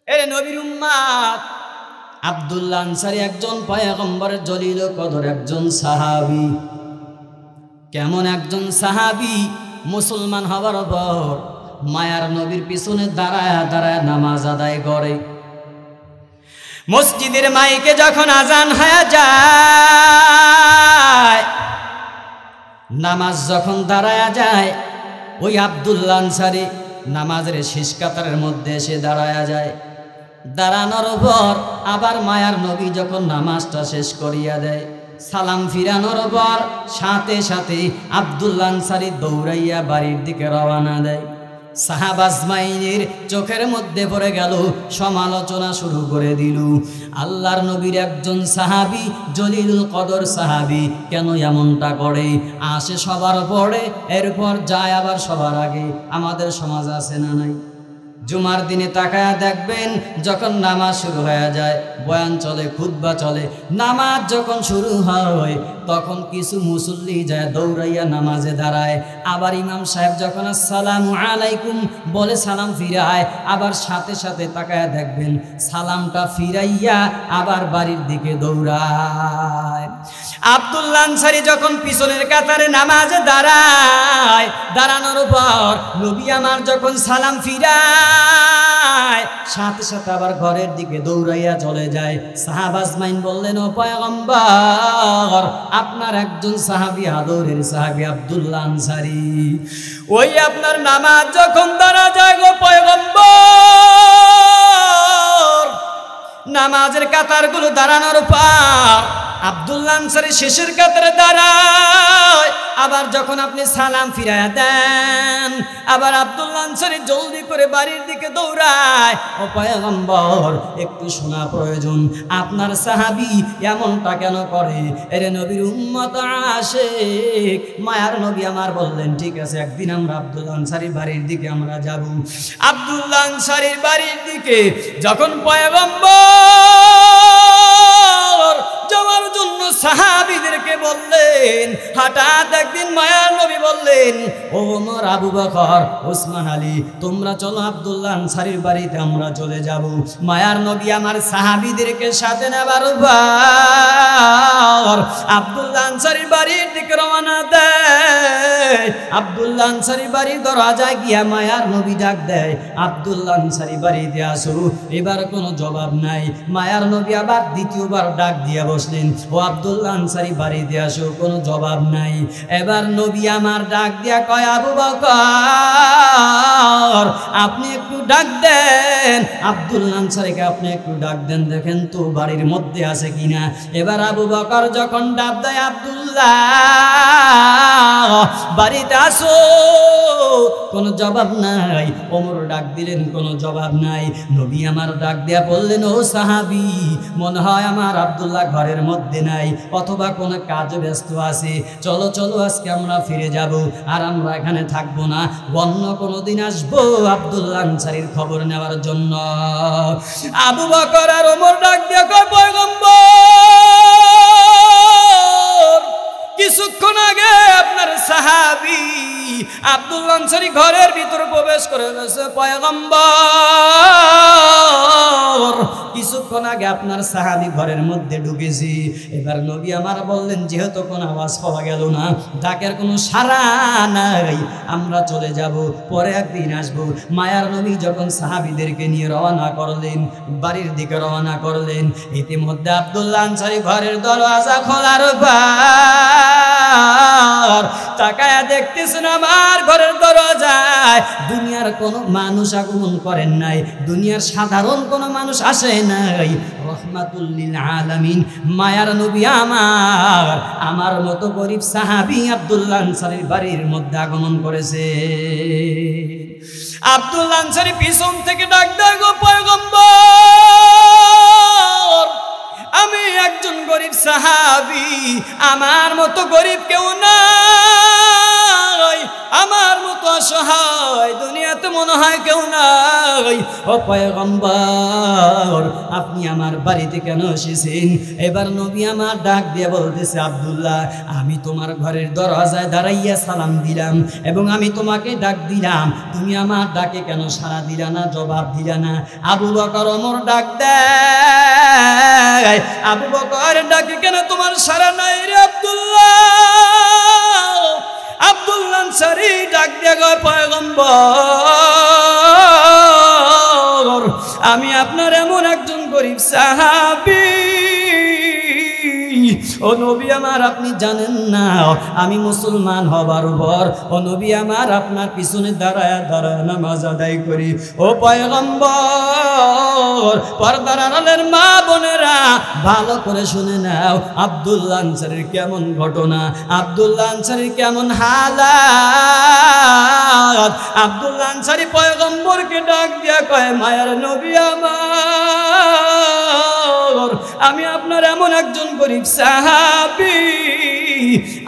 এরে নবীর উম্মত আব্দুল্লাহ আনসারী একজন পয়গম্বরের জলিল কদর একজন সাহাবী। কেমন একজন সাহাবী, মুসলমান হওয়ার পর মায়ার নবীর পিছনে দাঁড়ায় দাঁড়ায় নামাজ আদায় করে। মসজিদের মাইকে যখন আজান হয়ে যায়, নামাজ যখন দাঁড়ায় যায়, ওই আব্দুল্লাহ আনসারী নামাজের শেষ কাতারের মধ্যে এসে দাঁড়ায় যায়। দাঁড়ানোর পর আবার মায়ার নবী যখন নামাজটা শেষ করিয়া দেয়, সালাম ফিরানোর পর সাথে সাথে আব্দুল্লাহ আনসারী দৌড়াইয়া বাড়ির দিকে রওনা দেয়। সাহাবা আজমাইনের চোখের মধ্যে পড়ে গেল, সমালোচনা শুরু করে দিল। আল্লাহর নবীর একজন সাহাবী, জলিলুল কদর সাহাবী, কেন এমনটা করে? আসে সবার পরে, এরপর যায় আবার সবার আগে। আমাদের সমাজ আছে না নাই? জুমার দিনে তাকায়া দেখবেন, যখন নামাজ শুরু হয়ে যায়, বয়ান চলে, খুতবা চলে, নামাজ যখন শুরু হয় তখন কিছু মুসল্লি যায় দৌড়াইয়া নামাজে দাঁড়ায়। আবার ইমাম সাহেব যখন আসসালামু আলাইকুম বলে সালাম ফিরায়, আবার সাথে সাথে তাকায়া দেখবেন সালামটা ফিরাইয়া আবার বাড়ির দিকে দৌড়ায়। আব্দুল্লাহ আনসারী যখন পিছনের কাতারে নামাজে দাঁড়ায়, দাঁড়ানোর পর নবী আমার যখন সালাম ফিরায়, সাথে সাথে আবার ঘরের দিকে দৌড়াইয়া চলে যায়। সাহাবা আজমাইন বললেন, ও পয়গম্বর, আপনার একজন সাহাবী, আদরের সাহাবী আব্দুল্লাহ আনসারী, ওই আপনার নামাজ যখন দাঁড়া যায় গো পয়গম্বর, নামাজের কাতারগুলো দাঁড়ানোর পর আব্দুল্লাহ আনসারী শেষের কাতারে দাঁড়ায়। আবার যখন আপনি সালাম ফিরায়া দেন, আবার আব্দুল্লাহ আনসারী জলদি করে বাড়ির দিকে দৌড়ায়। ও পয়গম্বর, একটু শোনা প্রয়োজন, আপনার সাহাবী এমনটা কেন করে? এরে নবীর উম্মত আশিক, মায়ার নবী আমার বললেন, ঠিক আছে, একদিন আমরা আব্দুল্লাহ আনসারীর বাড়ির দিকে আমরা যাব। আব্দুল্লাহ আনসারীর বাড়ির দিকে যখন পয়গম্বর যাওয়ার জন্য সাহাবীদেরকে বললেন, হঠাৎ একদিন মায়ার নবী বললেন, ও ওমর, আবু বকর, ওসমান আলী, তোমরা চলো আব্দুল্লাহ আনসারীর বাড়িতে আমরা চলে যাব। মায়ার নবী আমার সাহাবীদেরকে সাথে নেবার পর আব্দুল্লাহ আনসারীর বাড়ির দিকে রওনা দেয়। আব্দুল্লাহ আনসারীর বাড়ির দরজায় গিয়া মায়ার নবী ডাক দেয়, আব্দুল্লাহ আনসারী বাড়িতে আসো। এবার কোনো জবাব নাই। মায়ার নবী আবার দ্বিতীয়বার ডাক দিয়া বসলেন, ও আব্দুল্লাহ আনসারী বাড়িতে আসো, কোনো জবাব নাই। এবার নবী আমার ডাক দিয়া কয়, আবু বকর, আপনি একটু ডাক দেন আব্দুল্লাহ আনসারীকে, আপনি একটু ডাক দেন, দেখেন তো বাড়ির মধ্যে আছে কিনা। এবার আবু বকর যখন ডাক দেয়, আব্দুল্লাহ বাড়িতে আসো, কোনো জবাব নাই। ওমর ডাক দিলেন, কোনো জবাব নাই। নবী আমার ডাক দিয়া বললেন, ও সাহাবী, মনে হয় আমার আব্দুল্লাহ ঘরের মধ্যে নাই, অথবা কোনো কাজে ব্যস্ত আছে, চলো চলো আজকে আমরা ফিরে যাব, আর আমরা এখানে থাকবো না, অন্য কোনো দিন আসবো আব্দুল্লাহ আনসারীর খবর নেওয়ার জন্য। আবু বকর আর ওমর ডাক দিয়া কয়, পয়গম্বর, কিছুক্ষণ আগে আপনার সাহাবী আব্দুল্লাহ আনসারী ঘরের ভিতরে প্রবেশ করে গেছে। পয়গম্বর, কিছুক্ষণ আগে আপনার সাহাবী ঘরের মধ্যে ঢুকেছি। এবার নবী আমার বললেন, যেহেতু কোনো আওয়াজ পাওয়া গেল না, ডাকের কোনো সাড়া নাই, আমরা চলে যাব, পরে একদিন আসবো। মায়ার নবী যখন সাহাবীদেরকে নিয়ে রওনা করলেন, বাড়ির দিকে রওনা করলেন, ইতিমধ্যে আব্দুল্লাহ আনসারী ঘরের দরজা খোলার পর তাকায়া দেখতেছেন আমার ঘরের দরজায় দুনিয়ার কোনো মানুষ আগমন করেন নাই, দুনিয়ার সাধারণ কোনো মানুষ আসে নাই। রহমাতুল লিল আলামিন মায়ার নবী আমার মতো গরিব সাহাবী আব্দুল্লাহ আনসারীর বাড়ির মধ্যে আগমন করেছে। আব্দুল্লাহ আনসারী পিছন থেকে ডাক দেয়, গো পয়গম্বর, আমি একজন গরিব সাহাবী, আমার মতো গরিব কেউ নাই, আমার মতো অসহায় দুনিয়াতে মনে হয় কেউ নাই। ও পয়গম্বর আপনি আমার বাড়িতে কেন এসেছেন? এবার নবী আমার ডাক দিয়ে বলতেছে, আব্দুল্লাহ আমি তোমার ঘরের দরজায় দাঁড়াইয়া সালাম দিলাম এবং আমি তোমাকে ডাক দিলাম, তুমি আমার ডাকে কেন সাড়া দিলা না, জবাব দিলা না? আবু বকর ওমর ডাক দেয়, আবু বকর ডাকে কেন তোমার সাড়া নাই রে আব্দুল্লাহ? আব্দুল্লাহ আনসারী ডাক দিয়ে কয়, পয়গম্বর আমি আপনার এমন একজন গরিব সাহাবী, ও নবী আমার আপনি জানেন না আমি মুসলমান হবার পর ও নবী আমার আপনার পিছনে দাঁড়ায় দাঁড়ায় নামাজ আদায় করি। ও পয়গম্বর পর্দার আড়ালের মা বোনেরা ভালো করে শুনে নাও, আব্দুল্লাহ আনসারীর কেমন ঘটনা, আব্দুল্লাহ আনসারীর কেমন হালাত। আব্দুল্লাহ আনসারী পয়গম্বরকে ডাক দিয়া কয়, মায়ার নবী আমার আমি আপনার এমন একজন গরিব সাহাবী,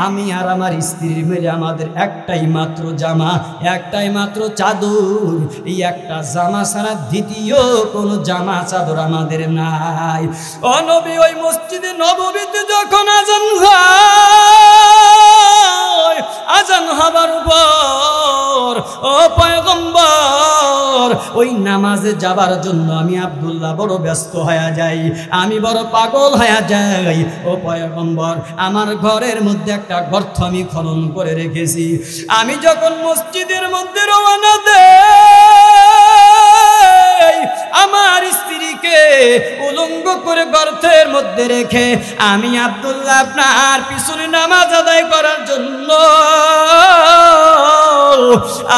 আমি আর আমার স্ত্রীর মিলে আমাদের একটাই মাত্র জামা, একটাই মাত্র চাদর, এই একটা জামা ছাড়া দ্বিতীয় কোনো জামা চাদর আমাদের নাই। ও নবী ওই মসজিদে নববীতে যখন আজান হয়, আজান হবার পর ও পয়গম্বর ওই নামাজে যাবার জন্য আমি আব্দুল্লাহ বড় ব্যস্ত হয়ে যাই, আমি বড় পাগল হয়ে যাই। ও পয়গম্বর আমার ঘরের মধ্যে একটা গর্ত আমি খনন করে রেখেছি, আমি যখন মসজিদের মধ্যে রওনা দেই আমার স্ত্রীকে উলঙ্গ করে গর্তের মধ্যে রেখে আমি আব্দুল্লাহ আপনার পিছনে নামাজ আদায় করার জন্য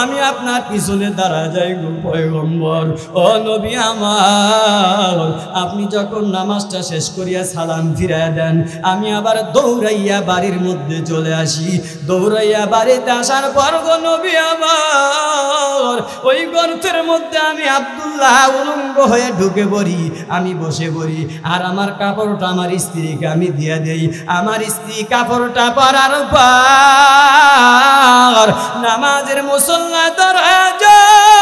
আমি আপনার পিছনে দাঁড়া যাই গো পয়গম্বর। ও নবী আমার আপনি যখন নামাজটা শেষ করিয়া সালাম ফিরাইয়া দেন আমি আবার দৌড়াইয়া বাড়ির মধ্যে চলে আসি, দৌড়াইয়া বাড়িতে আসার পর গো নবী আমার ওই গর্তের মধ্যে আমি আব্দুল্লাহ উলঙ্গ হয়ে ঢুকে পড়ি, আমি বসে পড়ি আর আমার কাপড়টা আমার স্ত্রীকে আমি দিয়ে দেই, আমার স্ত্রী কাপড়টা পরার পর নামাজের মুসল্লা দাঁড়া যায়।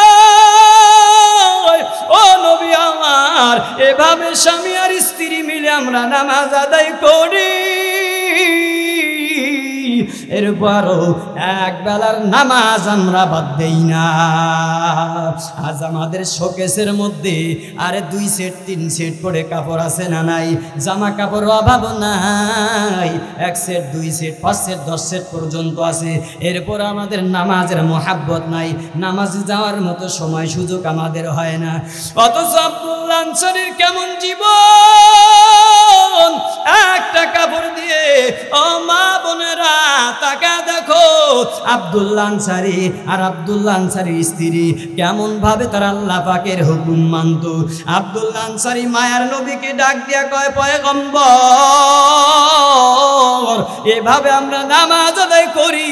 ও নবী আমার এভাবে স্বামী আর স্ত্রী মিলে আমরা নামাজ আদায় করি, এরপরও এক বেলার নামাজ আমরা বাদ দেই না। আজ আমাদের শোকেসের মধ্যে আরে 2 সেট 3 সেট করে কাপড় আছে না নাই, জামা কাপড় অভাব নাই, 1 সেট 2 সেট 5 সেট 10 সেট পর্যন্ত আছে, এরপর আমাদের নামাজের মোহাব্বত নাই, নামাজে যাওয়ার মতো সময় সুযোগ আমাদের হয় না। অথচ আব্দুল্লাহ আনসারীর কেমন জীবন, একটা কাপড় দিয়ে ও মা বোনেরা তাকা দেখো আব্দুল্লাহ আনসারী আর আব্দুল্লাহ আনসারীর স্ত্রী কেমন ভাবে তারা আল্লাহ পাকের হুকুম মানত। আব্দুল্লাহ আনসারী মায়ার নবীকে ডাক দিয়া কয়, পয়গম্বর এভাবে আমরা নামাজ আদায় করি,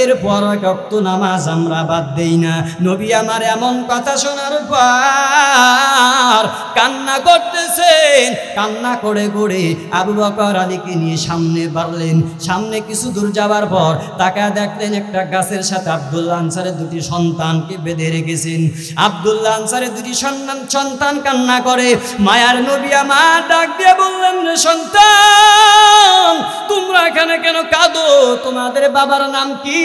এরপর ওয়াক্ত নামাজ আমরা বাদ দেই না। নবী আমার এমন কথা শোনার পর কান্না করতেছেন, কান্না করে করে আবু বকর আলীকে নিয়ে সামনে বাড়লেন। সামনে কিছু দূর যাবার পর তাকে দেখলেন একটা গাছের সাথে আব্দুল্লাহ আনসারের 2টি সন্তানকে বেঁধে রেখেছেন। আব্দুল্লাহ আনসারের 2টি সন্তান কান্না করে, মায়ার নবী আমার ডাক দিয়ে বললেন, রে সন্তান তোমরা এখানে কেন কাঁদো, তোমাদের বাবার নাম কি,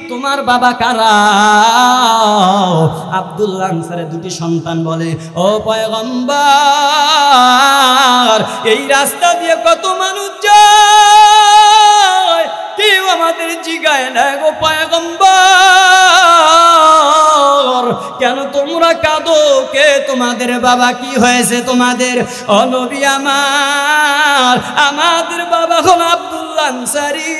তোমার বাবা কারা? আব্দুল্লাহ আনসারের 2টি সন্তান বলে, ও পয়গম্বর এই রাস্তা দিয়ে কত মানুষ যায়, কেউ আমাদের জিগায় না গো পয়গম্বর, কেন তোমরা কাঁদো, কে তোমাদের বাবা, কি হয়েছে তোমাদের? ও নবী আমার আমাদের বাবা হল আব্দুল্লাহ আনসারী,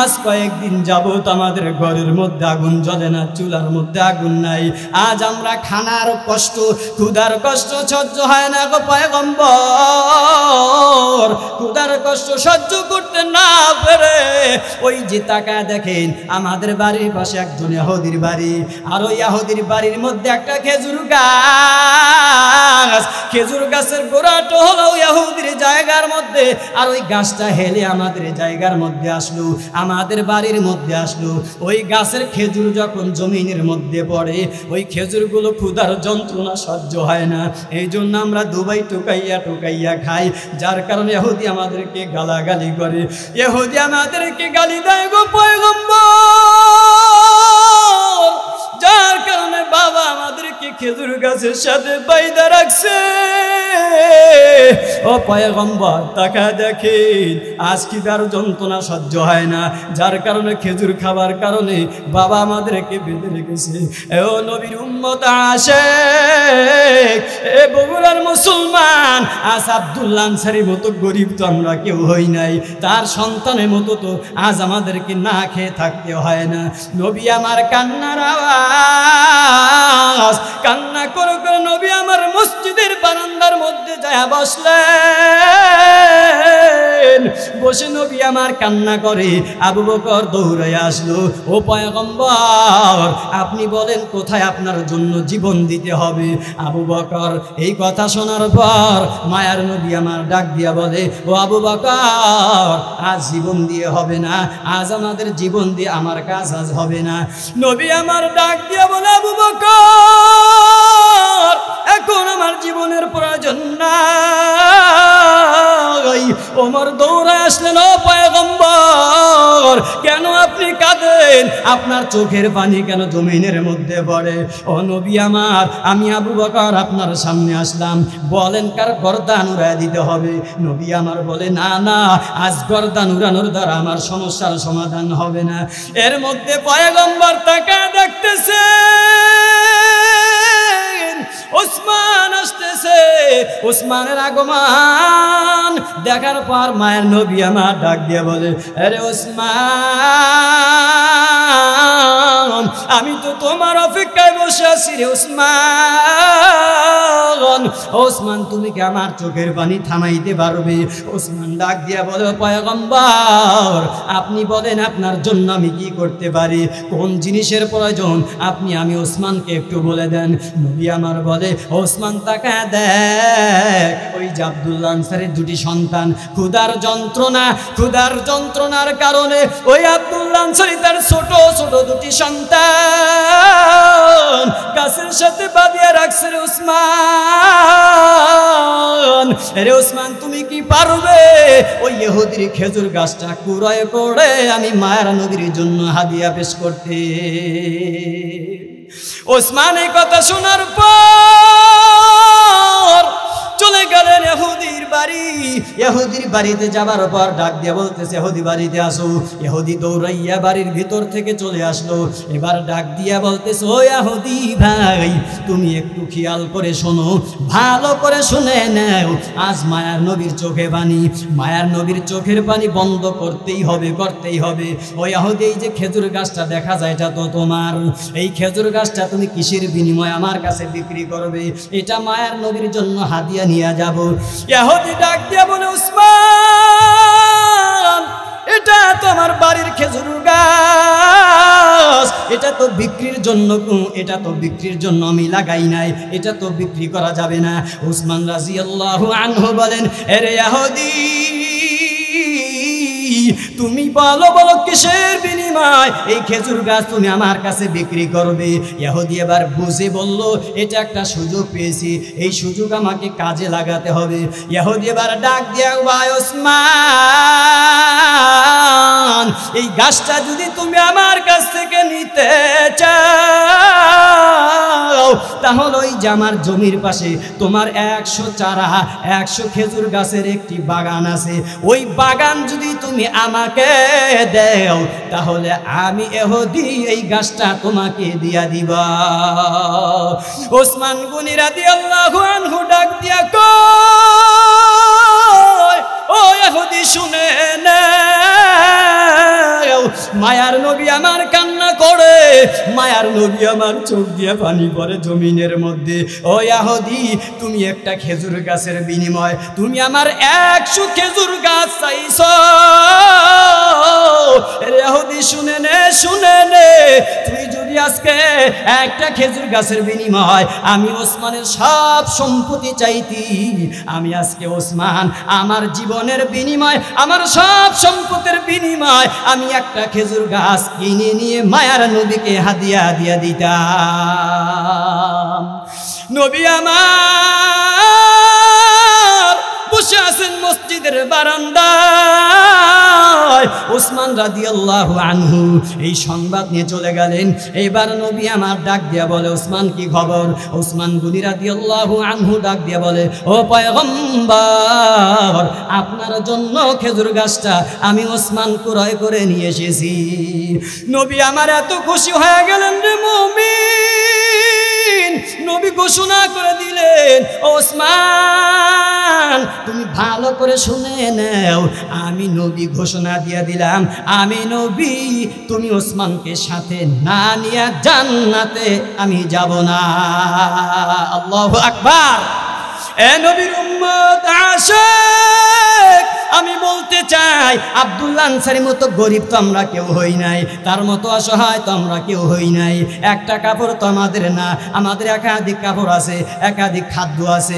আজ কয়েকদিন যাবত আমাদের ঘরের মধ্যে আগুন জ্বলে না, চুলার মধ্যে আগুন নাই, আজ আমরা খানার কষ্ট ক্ষুধার কষ্ট সহ্য হয় না গো পয়গম্বর, ক্ষুধার কষ্ট সহ্য করতে না পেরে ওই যে তাকায় দেখেন আমাদের বাড়ির পাশে একজন ইহুদির বাড়ি, আর ওই ইহুদির বাড়ির মধ্যে একটা খেজুর গাছ, খেজুর গাছের গোড়াটা হলো ইহুদির জায়গার মধ্যে, আর ওই গাছটা হেলে আমাদের জায়গার মধ্যে আসলো। আসলো, আমাদের বাড়ির মধ্যে আসলো। ওই গাছের খেজুর যখন জমিনের মধ্যে পড়ে, ওই খেজুরগুলো ক্ষুধার যন্ত্রণা সহ্য হয় না, এই জন্য আমরা দুবাই টুকাইয়া টুকাইয়া খাই। যার কারণে ইহুদি আমাদেরকে গালাগালি করে, ইহুদি আমাদেরকে গালি দেয় গো পয়গম্বর। যার কারণে বাবা আমাদেরকে খেজুর গাছের সাথে বাইদা রাখছে। ও পয়গম্বর তাকা দেখেন, আজ কি তার যন্ত্রণা সহ্য হয় না, যার কারণে খেজুর খাবার কারণে বাবা আমাদেরকে বেঁধে রেখেছে। ও নবীর উম্মত আশিক, এ বগুড়ার মুসলমান, আজ আব্দুল্লাহ আনসারীর মতো গরিব তো আমরা কেউ হই নাই, তার সন্তানের মতো তো আজ আমাদেরকে না খেয়ে থাকতে হয় না। নবী আমার কান্নার আওয়াজ, কান্না করে করে নবী আমার মসজিদের বারান্দার মধ্যে যায় বসলেন। বসে নবী আমার কান্না করে। আবু বকর দৌড়ে আসলো, ও পয়গম্বর আপনি বলেন কোথায় আপনার জন্য জীবন দিতে হবে। আবু বকর এই কথা শোনার পর মায়ার নবী আমার ডাক দিয়া বলে, ও আবু বকর আজ জীবন দিয়ে হবে না, আজ আমাদের জীবন দিয়ে আমার কাজ আজ হবে না। নবী আমার ডাক দিয়া বলে, আবু বকর এখন আমার জীবনের প্রয়োজন নাই। ওমর দৌড়ে আসলেন, ও পয়গম্বর কেন আপনি কাঁদেন, আপনার চোখের পানি কেন জমিনের মধ্যে পড়ে। ও নবী আমার, আমি আবু বকর আপনার সামনে আসলাম, বলেন কার গর্দান উড়ায় দিতে হবে। নবী আমার বলে, না না, আজ গর্দান উড়ানোর দ্বারা আমার সমস্যার সমাধান হবে না। এর মধ্যে পয়গম্বর তাকে দেখতেছে ওসমান আসতেছে। ওসমানের আগমন দেখার পর মায়ের নবী আমার ডাক দিয়ে বলে, আরে ওসমান আমি তো তোমার অপেক্ষায় বসে আছি রে ওসমান। ওসমান তুমি কি আমার চোখের পানি থামাইতে পারবে? ওসমান ডাক দিয়া বলে, পয়গম্বর আপনি বলেন আপনার জন্য আমি কি করতে পারি, কোন জিনিসের প্রয়োজন আমি ওসমানকে একটু বলে দেন। নবী আমার বলে, ওসমান তাকা দেখ, ওই যে আব্দুল্লাহ আনসারীর দুটি সন্তান ক্ষুধার যন্ত্রণার কারণে ওই আব্দুল্লাহ আনসারী তার ছোট ছোট দুটি সন্তান গাছের সাথে বাঁধিয়ে রাখছে রে ওসমান। রে ওসমান তুমি কি পারবে ওই ইহুদির খেজুর গাছটা কুড়ায় করে আমি মায়ের নবীর জন্য হাদিয়া পেশ করতে? ওসমান এই কথা শোনার পর চলে গেলেন ইহুদির বাড়ি। ইহুদির বাড়িতে যাবার পর ডাক দিয়ে বলতেছে, ইহুদি বাড়িতে আসো। ইহুদি দৌড়াইয়া বাড়ির ভিতর থেকে চলে আসলো। এবার ডাক দিয়া বলতেছে, ও ইহুদি ভাই তুমি একটু খেয়াল করে শোনো, ভালো করে শুনে নাও, আজ মায়ার নবীর চোখে পানি, মায়ার নবীর চোখের পানি বন্ধ করতেই হবে। ও ইহুদি এই যে খেজুর গাছটা দেখা যায় এটা তো তোমার, এই খেজুর গাছটা তুমি কিসের বিনিময়ে আমার কাছে বিক্রি করবে? এটা মায়ার নবীর জন্য হাদিয়া নিয়ে যাব। ইহুদি ডাক দিয়া বলে, উসমান এটা তো আমার বাড়ির খেজুর গাছ, এটা তো বিক্রির জন্য আমি লাগাই নাই, এটা তো বিক্রি করা যাবে না। উসমান রাদিয়াল্লাহু আনহু বলেন, আরে ইহুদি তুমি বলো কিসের বিনিময় এই খেজুর গাছ তুমি আমার কাছে বিক্রি করবে? ইহুদি এবার বুঝে বলল, এটা একটা সুযোগ পেয়েছি, এই সুযোগ আমাকে কাজে লাগাতে হবে। ইহুদি এবার ডাক দিয়া, ভাই ওসমান এই গাছটা যদি তুমি আমার কাছ থেকে নিতে চাও তাহলে ওই যে আমার জমির পাশে তোমার 100 খেজুর গাছের একটি বাগান আছে, ওই বাগান যদি তুমি আমাকে দেও তাহলে আমি ইহুদি এই গাছটা তোমাকে দিয়া দিবা। ওসমান গনি রাদিয়াল্লাহু আনহু ডাক দিয়া কয়, ও ইহুদি শুনে নাও, মায়ার নবী আমার কান্না করে মায়ার নবী আমার চোখ দিয়ে পানি পড়ে জমিনের মধ্যে। ও ইহুদি, তুমি একটা খেজুর গাছের বিনিময় তুমি আমার 100 খেজুর গাছ চাইছো। ইহুদি শুনে নে, তুই যদি আজকে একটা খেজুর গাছের বিনিময় আমি ওসমানের সব সম্পত্তি চাইতি, আমি আজকে ওসমান আমার জীবনের বিনিময় আমার সব সম্পদের বিনিময় আমি একটা খেজুর গাছ কিনে নিয়ে মায়ার নবীকে হাদিয়া দিয়া দিতাম। নবী আমার বসে আছেন মসজিদের বারান্দায়, ওসমান রাদিয়াল্লাহু আনহু এই সংবাদ নিয়ে চলে গেলেন। এবার নবী আমার ডাক দিয়া বলে, ওসমান কি খবর? ওসমান গনি রাদিয়াল্লাহু আনহু ডাক দিয়া বলে, ও পয়গম্বর, আপনার জন্য খেজুর গাছটা আমি ওসমান ক্রয় করে নিয়ে এসেছি। নবী আমার এত খুশি হয়ে গেলেন রে মুমিন, নবী ঘোষণা করে দিলেন, ওসমান তুমি ভালো করে শুনে নাও, আমি নবী ঘোষণা দিয়ে দিলাম, আমি নবী তুমি ওসমানকে সাথে না নিয়ে জান্নাতে আমি যাব না। আল্লাহু আকবার। এ নবীর উম্মত আশিক, আমি বলতে চাই আব্দুল্লাহ আনসারীর মতো গরিব তো আমরা কেউ হই নাই, তার মতো অসহায় তো আমরা কেউ হই নাই। একটা কাপড় তো আমাদের না, আমাদের একাধিক কাপড় আছে, একাধিক খাদ্য আছে।